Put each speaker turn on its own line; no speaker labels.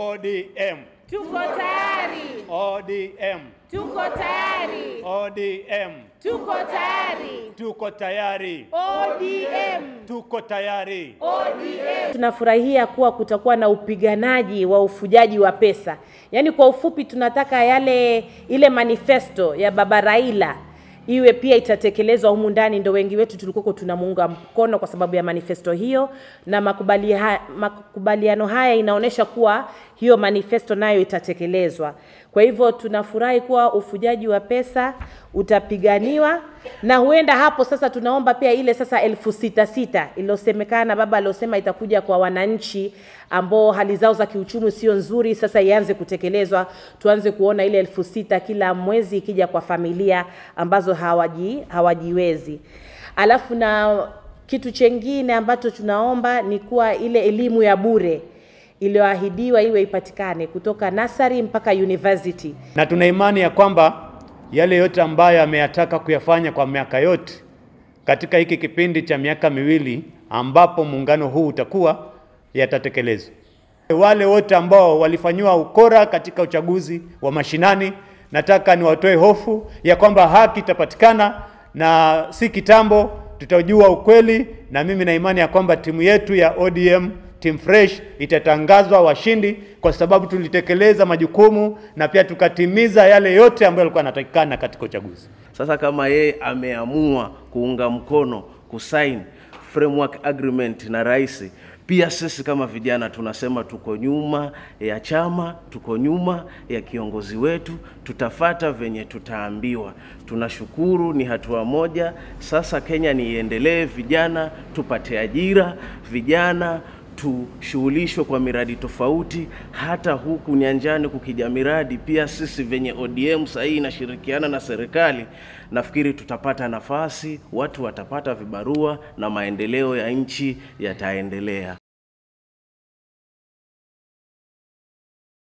ODM.
Tuko tayari.
ODM.
Tuko tayari.
ODM.
Tuko tayari.
Tuko tayari.
ODM.
Tuko tayari.
ODM. Tunafurahia kuwa kutakuwa na upiganaji wa ufujaji wa pesa. Yaani kwa ufupi tunataka ile manifesto ya Baba Raila iwe pia itatekelezwa humu ndani. Ndio wengi wetu tulikuwa tunamuunga mkono kwa sababu ya manifesto hiyo, na makubaliano haya inaonesha kuwa hiyo manifesto nayo itatekelezwa. Kwa hivyo tunafurahi kuwa ufujaji wa pesa utapiganiwa, na huenda hapo sasa tunaomba pia ile sasa 6,600 iliyosemekana baba aliyosema itakuja kwa wananchi ambao hali zao za kiuchumi sio nzuri, sasa ianze kutekelezwa. Tuanze kuona ile 6,000 kila mwezi ikija kwa familia ambazo hawajiwezi. Alafu na kitu chengine ambacho tunaomba ni kuwa ile elimu ya bure iliyoahidiwa iwe ipatikane kutoka nursery mpaka university.
Na tuna imani ya kwamba yale yote ambayo ameyataka kuyafanya kwa miaka yote katika hiki kipindi cha miaka miwili ambapo muungano huu utakuwa, yatatekelezwa. Wale wote ambao walifanywa ukora katika uchaguzi wa mashinani, nataka niwatoe hofu ya kwamba haki itapatikana, na si kitambo tutajua ukweli. Na mimi na imani ya kwamba timu yetu ya ODM Team Fresh itatangazwa washindi, kwa sababu tulitekeleza majukumu na pia tukatimiza yale yote ambayo yalikuwa yanatakikana katika uchaguzi.
Sasa kama yeye ameamua kuunga mkono kusign framework agreement na rais, pia sisi kama vijana tunasema tuko nyuma ya chama, tuko nyuma ya kiongozi wetu, tutafata venye tutaambiwa. Tunashukuru, ni hatua moja. Sasa Kenya ni iendelee, vijana tupate ajira, vijana tushughulishwe kwa miradi tofauti. Hata huku nyanjani kukija miradi, pia sisi venye ODM sahi inashirikiana na serikali, nafikiri tutapata nafasi, watu watapata vibarua na maendeleo ya nchi yataendelea.